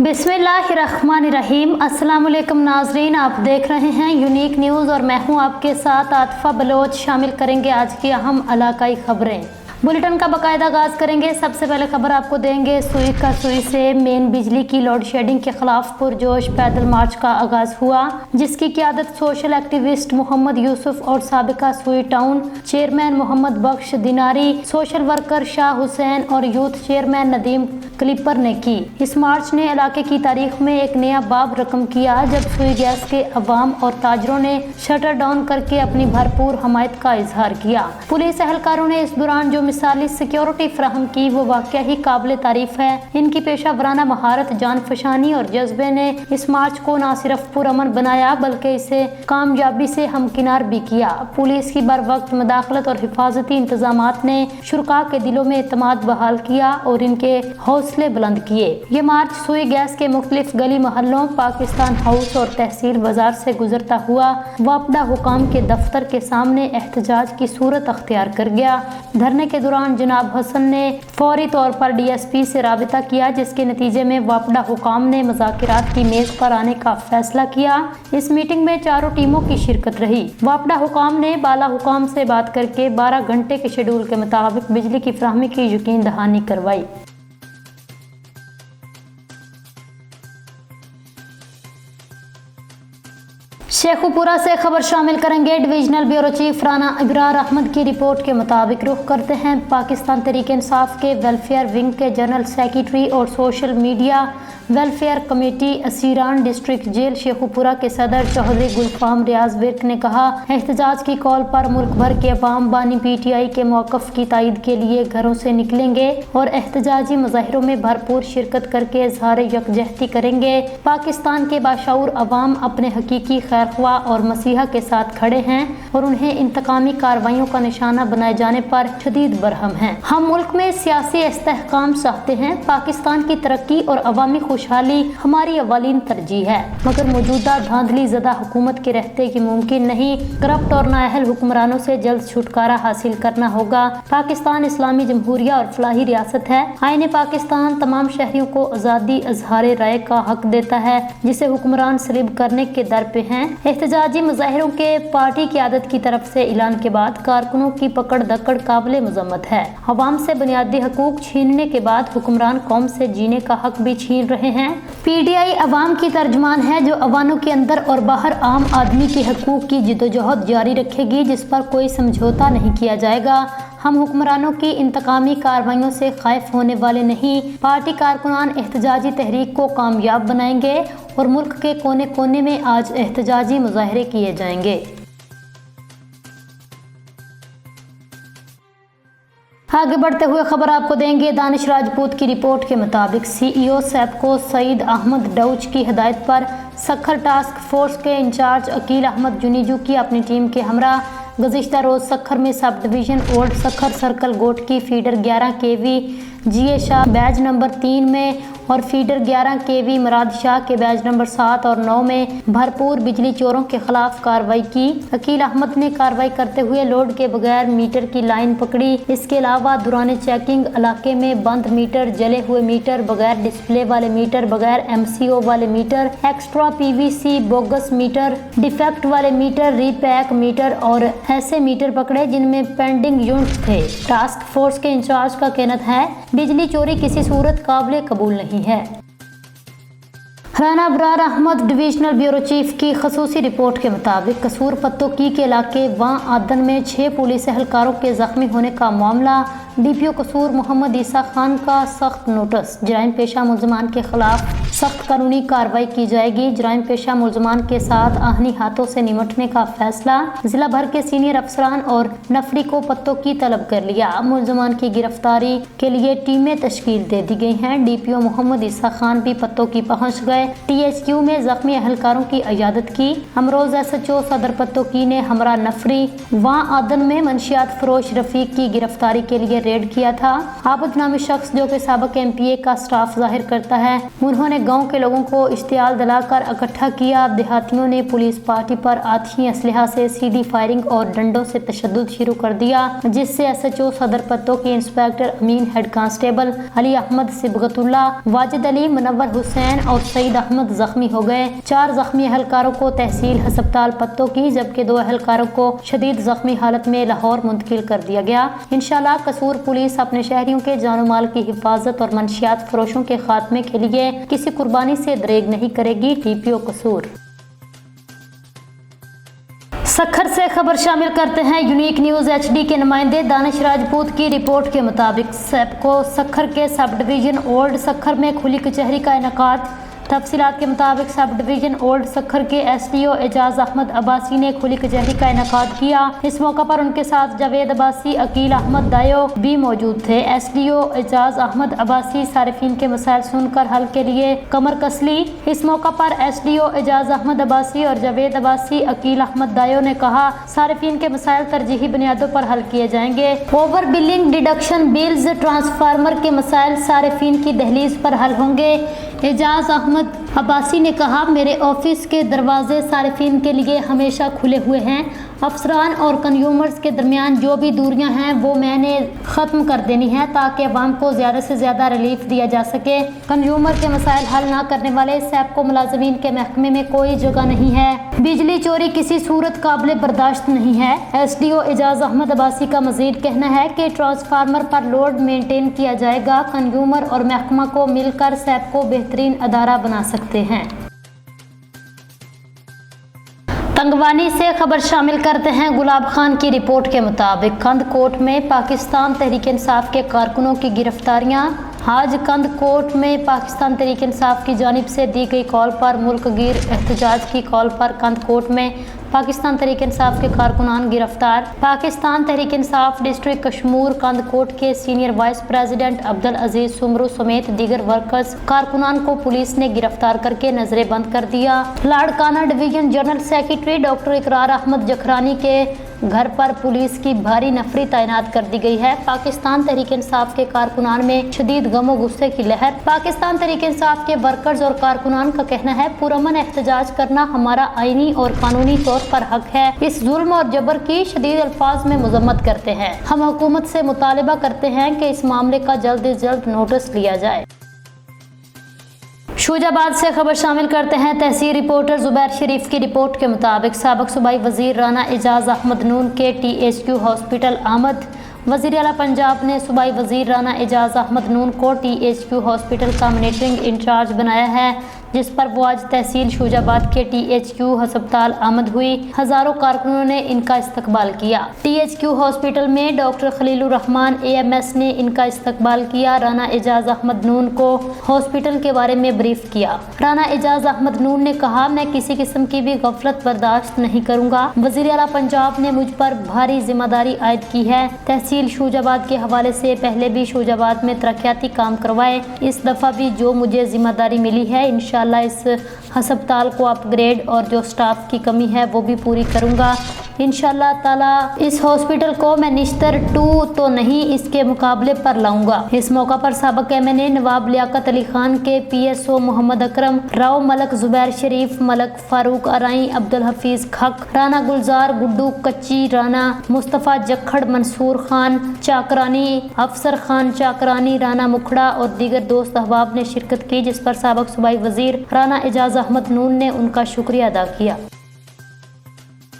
बिस्मिल्लाहिर्रहमानिर्रहीम। अस्सलाम वालेकुम नाजरीन, आप देख रहे हैं यूनिक न्यूज़ और मैं हूं आपके साथ आतिफा बलोच। शामिल करेंगे आज की अहम इलाकाई खबरें। बुलेटिन का बाकायदा आगाज़ करेंगे। सबसे पहले खबर आपको देंगे सुई से मेन बिजली की लोड शेडिंग के खिलाफ पुरजोश पैदल मार्च का आगाज़ हुआ, जिसकी क़ियादत सोशल एक्टिविस्ट मोहम्मद यूसुफ और साबिका सुई टाउन चेयरमैन मोहम्मद बख्श दिनारी, सोशल वर्कर शाह हुसैन और यूथ चेयरमैन नदीम क्लिपर ने की। इस मार्च ने इलाके की तारीख में एक नया बाब रकम किया, जब सुई गैस के अवाम और ताजरों ने शटर डाउन करके अपनी भरपूर हमायत का इजहार किया। पुलिस एहलकारों ने इस दौरान जो मिसाली सिक्योरिटी फराहम की, वो वाकया ही काबिल तारीफ है। इनकी पेशा वराना महारत, जान फशानी और जज्बे ने इस मार्च को न सिर्फ पुरअमन बनाया, बल्कि इसे कामयाबी से हमकिनार भी किया। पुलिस की बर वक्त मदाखलत और हिफाजती इंतजामात ने शुरका के दिलों में एतमाद बहाल किया और इनके हौसले बुलंद किए। ये मार्च सुई गैस के मुख्तलिफ गली मोहल्लों, पाकिस्तान हाउस और तहसील बाजार से गुजरता हुआ वापडा हुकाम के दफ्तर के सामने एहतजाज की सूरत अख्तियार कर गया। धरने के दौरान जनाब हसन ने फौरी तौर पर DSP से राबिता किया, जिसके नतीजे में वापडा हुकाम ने मुज़ाकिरात की मेज पर आने का फैसला किया। इस मीटिंग में चारों टीमों की शिरकत रही। वापडा हुकाम ने बाला हुकाम से बात करके 12 घंटे के शेड्यूल के मुताबिक बिजली की फराहमी की यकीन दहानी करवाई। शेखुपुरा से खबर शामिल करेंगे। Divisional bureau chief Rana Ibrar Ahmed की रिपोर्ट के मुताबिक रुख करते हैं पाकिस्तान तहरीक इंसाफ के वेलफेयर विंग के जनरल सेक्रेटरी और सोशल मीडिया वेलफेयर कमेटी असीरान डिस्ट्रिक्ट जेल शेखुपुरा के सदर चौधरी गुलफाम रियाज विर्क ने कहा, एहतजाज की कॉल पर मुल्क भर के अवाम बानी PTI के मौक़िफ़ की तायद के लिए घरों से निकलेंगे और एहतजाजी मुज़ाहिरों में भरपूर शिरकत करके इज़हार यकजहती करेंगे। पाकिस्तान के बाशऊर अवाम अपने हकीकी खैरख्वाह और मसीहा के साथ खड़े हैं और उन्हें इंतकामी कार्रवाइयों का निशाना बनाए जाने पर शदीद बरहम हैं। हम मुल्क में सियासी इस्तेहकाम चाहते हैं। पाकिस्तान की तरक्की और अवामी खुशहाली हमारी अवलीन तरजीह है, मगर मौजूदा धांधली ज़दा हुकूमत के रहते कि मुमकिन नहीं। करप्ट और नाअहल हुक्मरानों से जल्द छुटकारा हासिल करना होगा। पाकिस्तान इस्लामी जमहूरिया और फलाही रियासत है। आईने पाकिस्तान तमाम शहरियों को आज़ादी इज़हार राय का हक देता है, जिसे हुक्मरान सलीब करने के दर पे हैं। एहतजाजी मुज़ाहिरों के पार्टी क़यादत की तरफ से ऐलान के बाद कारकुनों की पकड़ दकड़ काबिल मज़म्मत है। अवाम से बुनियादी हकूक छीनने के बाद हुक्मरान कौम से जीने का हक भी छीन रहे हैं। PTI अवाम की तर्जमान है, जो अवानों के अंदर और बाहर आम आदमी के हकूक की जिदोजहद जारी रखेगी, जिस पर कोई समझौता नहीं किया जाएगा। हम हुक्मरानों की इंतकामी कार्रवाइयों से खौफ होने वाले नहीं। पार्टी कारकुनान एहतजाजी तहरीक को कामयाब बनाएंगे और मुल्क के कोने कोने में आज एहतजाजी मुजाहरे किए जाएंगे। आगे बढ़ते हुए खबर आपको देंगे। दानिश राजपूत की रिपोर्ट के मुताबिक CEO सेपको सईद अहमद डौच की हिदायत पर सखर टास्क फोर्स के इंचार्ज अकील अहमद जुनीजू की अपनी टीम के हमरा गुज़िश्ता रोज़ सखर में sub division old Sukkur circle गोट की feeder 11 KV GA Shah batch number 3 में और फीडर 11 KV मुराद शाह के बैच नंबर 7 और 9 में भरपूर बिजली चोरों के खिलाफ कार्रवाई की। अकील अहमद ने कार्रवाई करते हुए लोड के बगैर मीटर की लाइन पकड़ी। इसके अलावा दौरान चेकिंग इलाके में बंद मीटर, जले हुए मीटर, बगैर डिस्प्ले वाले मीटर, बगैर MCO वाले meter, extra PVC bogus meter, defect वाले मीटर, रीपैक मीटर और ऐसे मीटर पकड़े जिनमें पेंडिंग यूनिट थे। टास्क फोर्स के इंचार्ज का कहना है, बिजली चोरी किसी सूरत काबिल कबूल नहीं है। Rana Ibrar Ahmed divisional bureau chief की खसूसी रिपोर्ट के मुताबिक कसूर पत्तोकी के इलाके वां आदन में 6 पुलिस एहलकारों के जख्मी होने का मामला। DPO कसूर मोहम्मद ईसा खान का सख्त नोटिस। जराइम पेशा मुलजमान के खिलाफ सख्त कानूनी कार्रवाई की जाएगी। जराइम पेशा मुलजमान के साथ आहनी हाथों से निमटने का फैसला। जिला भर के सीनियर अफसरान और नफरी को पत्तों की तलब कर लिया। मुलजमान की गिरफ्तारी के लिए टीमें तश्कील दे दी गई हैं। DPO मोहम्मद ईसा खान भी पत्तों की पहुँच गए। THQ में जख्मी एहलकारों की इयादत की। हमरोज SHO सदर पत्तोकी ने हमरा नफरी वां आदन में मंशियात फरोश रफीक की गिरफ्तारी के लिए रेड किया था। आबद नामी शख्स जो कि साबिक MPA का स्टाफ जाहिर करता है, उन्होंने गांव के लोगों को इश्तियाल दिलाकर इकट्ठा किया। देहातियों ने पुलिस पार्टी पर आतिशी असलहा से सीधी फायरिंग और डंडों से तशद्दुद शुरू कर दिया, जिससे SHO सदर पत्तों के इंस्पेक्टर अमीन, हेड कांस्टेबल अली अहमद, सिबगतुल्ला, वाजिद अली, मुनव्वर हुसैन और सईद अहमद जख्मी हो गए। 4 जख्मी अहलकारों को तहसील अस्पताल पत्तों की जबकि 2 अहलकारों को शदीद जख्मी हालत में लाहौर मुंतकिल कर दिया गया। इंशाअल्लाह कसूर पुलिस अपने शहरियों के जानो माल की हिफाजत और मंशियात फरोशों के खात्मे के लिए किसी कुर्बानी से दरेग नहीं करेगी। TPO कसूर। सखर से खबर शामिल करते हैं यूनिक न्यूज़ HD के नुमाइंदे दानिश राजपूत की रिपोर्ट के मुताबिक सेपको सखर के सब डिवीज़न ओल्ड सखर में खुली कचहरी का इनेकाद। तफसीलात के मुताबिक सब डिवीज़न ओल्ड सखर के SDO एजाज अहमद अब्बासी ने खुली कचहरी का इनेकाद किया। इस मौका पर उनके साथ जावेद अब्बासी, अकील अहमद दायो भी मौजूद थे। SDO एजाज अहमद अब्बासी सारिफीन के मसाइल सुनकर हल के लिए कमर कस ली। इस मौका पर SDO एजाज अहमद अब्बासी और जावेद अब्बासी, अकील अहमद दायो ने कहा, सारिफीन के मसाइल तरजीही बुनियादों पर हल किए जाएंगे। Over billing, deduction bills, transformer के मसाइल सारिफीन की दहलीज पर हल होंगे। एजाज अहमद अब्बासी ने कहा, मेरे ऑफिस के दरवाजे सारिफीन के लिए हमेशा खुले हुए हैं। अफसरान और कंज्यूमर्स के दरमियान जो भी दूरियां हैं वो मैंने ख़त्म कर देनी है ताकि अवाम को ज़्यादा से ज़्यादा रिलीफ दिया जा सके। कंज्यूमर के मसाइल हल ना करने वाले सेपको मुलाजमीन के महकमे में कोई जगह नहीं है। बिजली चोरी किसी सूरत काबिल बर्दाश्त नहीं है। SDO एजाज अहमद अब्बासी का मजीद कहना है कि ट्रांसफार्मर पर लोड मेंटेन किया जाएगा। कंज्यूमर और महकमा को मिलकर सेपको बेहतरीन अदारा बना सकते हैं। तंगवानी से खबर शामिल करते हैं गुलाब खान की रिपोर्ट के मुताबिक कंदकोट में पाकिस्तान तहरीक इंसाफ के कारकुनों की गिरफ्तारियां। आज कंदकोट में पाकिस्तान तहरीक इंसाफ की जानिब से दी गई कॉल पर मुल्क गिर एहतजाज की कॉल पर कंदकोट में पाकिस्तान तहरीक इंसाफ के कारकुनान गिरफ्तार। पाकिस्तान तहरीक इंसाफ डिस्ट्रिक्ट कश्मूर कंदकोट के सीनियर वाइस प्रेसिडेंट अब्दुल अजीज सुमरू समेत दीगर वर्कर्स कारकुनान को पुलिस ने गिरफ्तार करके नजरे बंद कर दिया। Larkana division general secretary doctor इकरार अहमद जखरानी के घर पर पुलिस की भारी नफरी तैनात कर दी गई है। पाकिस्तान तहरीक इंसाफ के कारकुनान में शदीद गमो गुस्से की लहर। पाकिस्तान तहरीक इंसाफ के वर्कर्स और कारकुनान का कहना है, पुरअमन एहतजाज करना हमारा आईनी और कानूनी तौर पर हक है। इस जुल्म और जबर की शदीद अल्फाज में मजम्मत करते हैं। हम हुकूमत से मुतालिबा करते हैं कि इस मामले का जल्द से जल्द नोटिस लिया जाए। शूजाबाद से खबर शामिल करते हैं तहसील रिपोर्टर जुबैर शरीफ की रिपोर्ट के मुताबिक साबिक सूबाई वजीर राना एजाज अहमद नून के THQ हॉस्पिटल आमद। वज़ीर आला पंजाब ने सूबाई वजीर राना एजाज अहमद नून को THQ हॉस्पिटल का मॉनिटरिंग इंचार्ज बनाया है, जिस पर वो आज तहसील शूजाबाद के THQ अस्पताल आमद हुई। हजारों कारकुनों ने इनका इस्तकबाल किया। THQ हॉस्पिटल में डॉक्टर खलीलुर रहमान AMS ने इनका इस्तकबाल किया। राना एजाज अहमद नून को हॉस्पिटल के बारे में ब्रीफ किया। राना एजाज अहमद नून ने कहा, मैं किसी किस्म की भी गफलत बर्दाश्त नहीं करूंगा। वज़ीर आला पंजाब ने मुझ पर भारी जिम्मेदारी आयद की है। तहसील शूजाबाद के हवाले से पहले भी शूजाबाद में तरक्याती काम करवाए। इस दफा भी जो मुझे जिम्मेदारी मिली है इंशाअल्लाह इस अस्पताल को अपग्रेड और जो स्टाफ की कमी है वो भी पूरी करूंगा। इंशाअल्लाह ताला इस हॉस्पिटल को मैं निश्तर 2 तो नहीं इसके मुकाबले पर लाऊंगा। इस मौका पर साबिक MNA नवाब लियाकत अली खान के PSO मोहम्मद अकरम, राव मलक जुबैर शरीफ, मलक फारूक अराई, अब्दुल हफीज खक, राना गुलजार गुड्डू कच्ची, राना मुस्तफ़ा जखड़, मंसूर खान चाकरानी, अफसर खान चाकरानी, राना मुखड़ा और दीगर दोस्त अहबाब ने शिरकत की, जिस पर साबिक सूबाई वजीर राना एजाज अहमद नून ने उनका शुक्रिया अदा किया।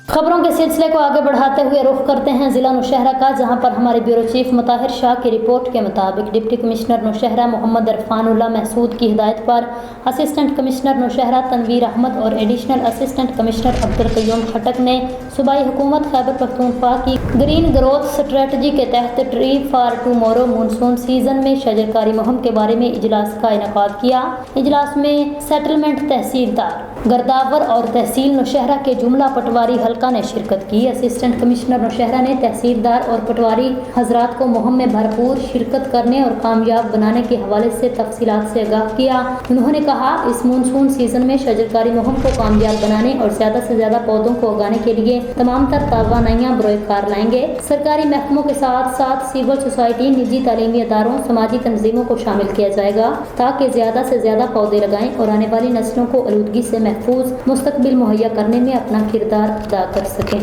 खबरों के सिलसिले को आगे बढ़ाते हुए रुख करते हैं जिला नौशहरा का, जहां पर हमारे ब्यूरो चीफ मुताहिर शाह की रिपोर्ट के मुताबिक डिप्टी कमिश्नर नौशहरा मोहम्मद इरफानुल्लाह महसूद की हिदायत पर असिस्टेंट कमिश्नर नौशहरा तनवीर अहमद और additional assistant commissioner Abdul Qayyum Khattak ने सूबाई हुकूमत खैबर पख्तूनख्वा की ग्रीन ग्रोथ स्ट्रेटजी के तहत tree for tomorrow monsoon season में शजरकारी मुहिम के बारे में इजलास का इनेकाद किया। इजलास में सेटलमेंट तहसीलदार गर्दावर और तहसील नौशहरा के जुमला पटवारी हल्का ने शिरकत की। असिस्टेंट कमिश्नर नौशहरा ने तहसीलदार और पटवारी हजरात को मुहिम में भरपूर शिरकत करने और कामयाब बनाने के हवाले से तफसीलात से आगाह किया। उन्होंने कहा, इस मानसून सीजन में शजरकारी मुहिम को कामयाब बनाने और ज़्यादा से ज़्यादा पौधों को उगाने के लिए तमाम तर तवानाइयाँ बरोए कार लाएंगे। सरकारी महकमों के साथ साथ सिविल सोसाइटी, निजी तालीमी अदारों, समाजी तंजीमों को शामिल किया जाएगा ताकि ज़्यादा से ज़्यादा पौधे लगाएं और आने वाली नस्लों को आलूदगी से महफूज मुस्तकबिल मुहैया करने में अपना किरदार अदा कर सकें।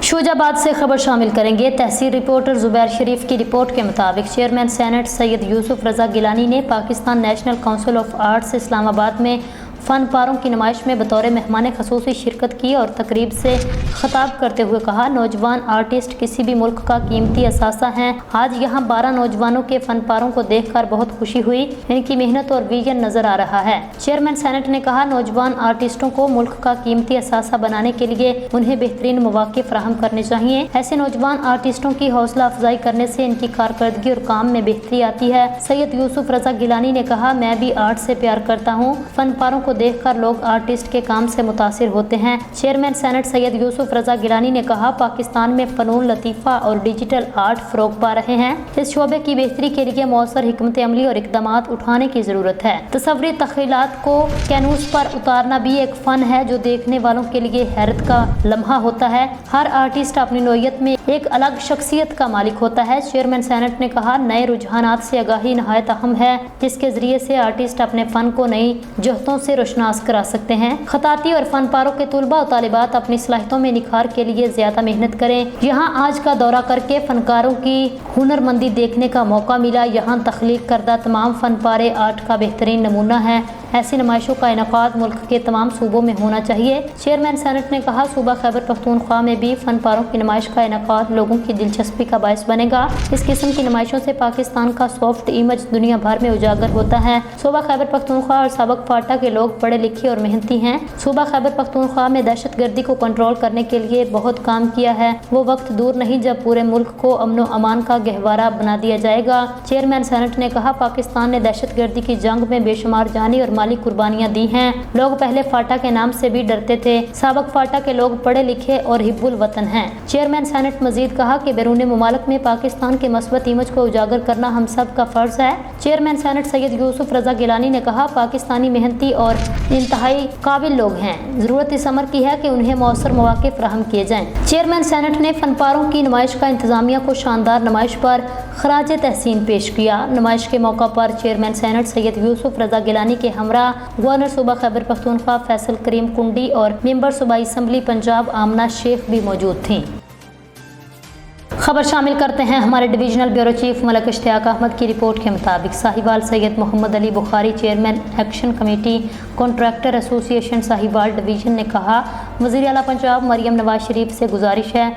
शोजाबाद से खबर शामिल करेंगे। तहसील रिपोर्टर जुबैर शरीफ की रिपोर्ट के मुताबिक चेयरमैन सेनेट सैयद यूसुफ रज़ा गिलानी ने Pakistan national council of arts Islamabad में फ़न पारों की नुमाइश में बतौर मेहमान खसूसी शिरकत की और तकरीब से ख़िताब करते हुए कहा, नौजवान आर्टिस्ट किसी भी मुल्क का कीमती असासा हैं। आज यहाँ 12 नौजवानों के फ़न पारों को देखकर बहुत खुशी हुई। इनकी मेहनत और विजन नज़र आ रहा है। चेयरमैन सेनेट ने कहा, नौजवान आर्टिस्टों को मुल्क का कीमती असासा बनाने के लिए उन्हें बेहतरीन मौक़े फराहम करने चाहिए। ऐसे नौजवान आर्टिस्टों की हौसला अफजाई करने से इनकी कारकर्दगी और काम में बेहतरी आती है। सैयद यूसुफ रज़ा गिलानी ने कहा, मैं भी आर्ट से प्यार करता हूँ। फ़न पारों को देखकर लोग आर्टिस्ट के काम से मुतासिर होते हैं। चेयरमैन सेनेट सैयद यूसुफ रज़ा गिलानी ने कहा, पाकिस्तान में फ़नून लतीफ़ा और डिजिटल आर्ट फ़रोग़ पा रहे हैं। इस शोबे की बेहतरी के लिए मौसर हिकमत अमली और इक़दामात उठाने की ज़रूरत है। तस्वरी तख़ीलात को कैनूस पर उतारना भी एक फ़न है जो देखने वालों के लिए हैरत का लम्हा होता है। हर आर्टिस्ट अपनी नौयत में एक अलग शख्सियत का मालिक होता है। चेयरमैन सेनेट ने कहा, नए रुझानात से आगाही नहायत अहम है, जिसके ज़रिए से आर्टिस्ट अपने फ़न को नई जहतों से रोशनास करा सकते हैं। खताती और फनपारों के तुलबा और तालिबात अपनी सलाहियतों में निखार के लिए ज्यादा मेहनत करें। यहाँ आज का दौरा करके फनकारों की हुनरमंदी देखने का मौका मिला। यहाँ तख्लीक करदा तमाम फनपारे आर्ट का बेहतरीन नमूना है। ऐसी नुमाइशों का इनेकाद मुल्क के तमाम सूबों में होना चाहिए। चेयरमैन सेनेट ने कहा, सूबा खैबर पख्तूनख्वा में भी फनपारों की नुमाइश का इनेकाद लोगों की दिलचस्पी का बायस बनेगा। इस किस्म की नुमाइशों से पाकिस्तान का सॉफ्ट इमेज दुनिया भर में उजागर होता है। सूबा खैबर पख्तूनख्वा और साबिक फाटा के लोग पढ़े लिखे और मेहनती हैं। सूबा खैबर पख्तूनख्वा में दहशत गर्दी को कंट्रोल करने के लिए बहुत काम किया है। वो वक्त दूर नहीं जब पूरे मुल्क को अमन अमान का गहवारा बना दिया जाएगा। चेयरमैन सेनेट ने कहा, पाकिस्तान ने दहशत गर्दी की जंग में बेशुमार जानी और माली कुर्बानियां दी हैं। लोग पहले फाटा के नाम से भी डरते थे। साबिक फाटा के लोग पढ़े लिखे और हिब्बुल वतन हैं। चेयरमैन सेनेट मजीद कहा कि बैरून मुमालिक में पाकिस्तान के मस्बत इमेज को उजागर करना हम सब का फर्ज है। चेयरमैन सेनेट सैयद यूसुफ रज़ा गिलानी ने कहा, पाकिस्तानी मेहनती और इंतहाई काबिल लोग हैं। जरूरत इस अमर की है कि उन्हें मौसर मौके फराहम किए जाएं। चेयरमैन सेनेट ने फनपारों की नुमाइश का इंतजामिया को शानदार नुमाइश पर खराज तहसीन पेश किया। नुमाइश के मौका पर चेयरमैन सेनेट सैयद यूसुफ रज़ा गिलानी के हमरा गवर्नर सूबा खैबर पख्तूनख्वा फैसल करीम कुंडी और मेंबर सूबाई असम्बली पंजाब आमना शेख भी मौजूद थीं। खबर शामिल करते हैं हमारे divisional bureau chief Malik Ishtiaq Ahmed की रिपोर्ट के मुताबिक Sahiwal Syed Mohammad Ali Bukhari chairman action committee contractor association Sahiwal division ने कहा, वज़ीर आला पंजाब मरियम नवाज शरीफ से गुजारिश है,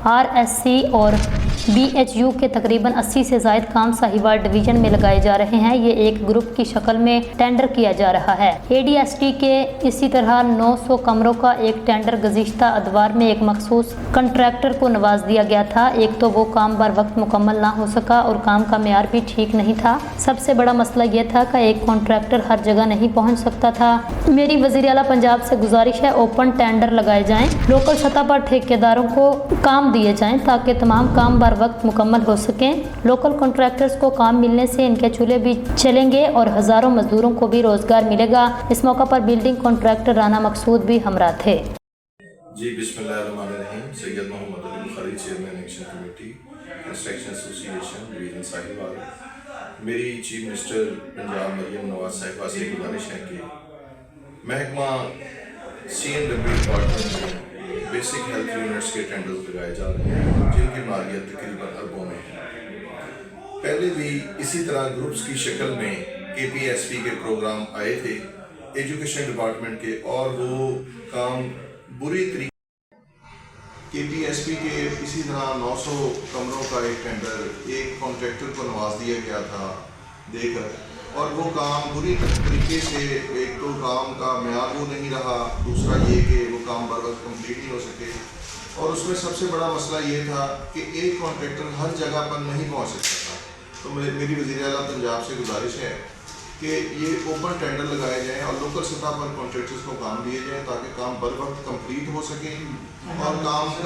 RSC और BHU के तकरीबन 80 से ज़ायद काम साहिवाल डिवीज़न में लगाए जा रहे हैं। ये एक ग्रुप की शक्ल में टेंडर किया जा रहा है। ADST के इसी तरह 900 कमरों का एक टेंडर गुज़िश्ता अदवार में एक मखसूस कंट्रैक्टर को नवाज दिया गया था। एक तो वो काम बर वक्त मुकम्मल ना हो सका और काम का मेयार भी ठीक नहीं था। सबसे बड़ा मसला यह था कि एक कॉन्ट्रैक्टर हर जगह नहीं पहुँच सकता था। मेरी वज़ीर आला पंजाब से गुजारिश है, ओपन टेंडर लगाए जाएँ, लोकल सतह पर ठेकेदारों को काम दिए जाएँ ताकि तमाम काम बर वक्त मुकम्मल हो सकें। लोकल कॉन्ट्रैक्टर्स को काम मिलने से इनके चूल्हे भी चलेंगे और हज़ारों मजदूरों को भी रोजगार मिलेगा। इस मौका पर बिल्डिंग कॉन्ट्रैक्टर राना मकसूद भी हमरा थे। जी बिस्मिल्लाहिर्रहमानिर्रहीम। Syed Mohammad Ali Bukhari chairman action committee construction association division Sahiwal. मेरी चीफ मिनिस्टर पंजाब मरियम नवाज साहिबा से गुजारिश है कि महकमा CNW डिपार्टमेंट में बेसिक हेल्थ यूनिट्स के टेंडर्स लगाए जा रहे हैं जिनकी मालियत तकरीबन अरबों में है। पहले भी इसी तरह ग्रुप्स की शक्ल में KPSP के प्रोग्राम आए थे एजुकेशन डिपार्टमेंट के और वो काम बुरी तरीके KPSP के इसी तरह 900 कमरों का एक टेंडर एक कॉन्ट्रैक्टर को नवाज दिया गया था देकर, और वो काम बुरी तरीके से, एक तो काम का मेयार वो नहीं रहा, दूसरा ये कि वो काम बर वक्त कम्प्लीट नहीं हो सके, और उसमें सबसे बड़ा मसला ये था कि एक कॉन्ट्रैक्टर हर जगह पर नहीं पहुंच सकता था। तो मेरी वज़ीर आला पंजाब से गुजारिश है کہ یہ اوپن ٹینڈر لگائے جائیں اور لوکل سطح پر کانٹریکٹرز کو کام دیے جائیں تاکہ کام بر وقت کمپلیٹ ہو سکیں اور کام کا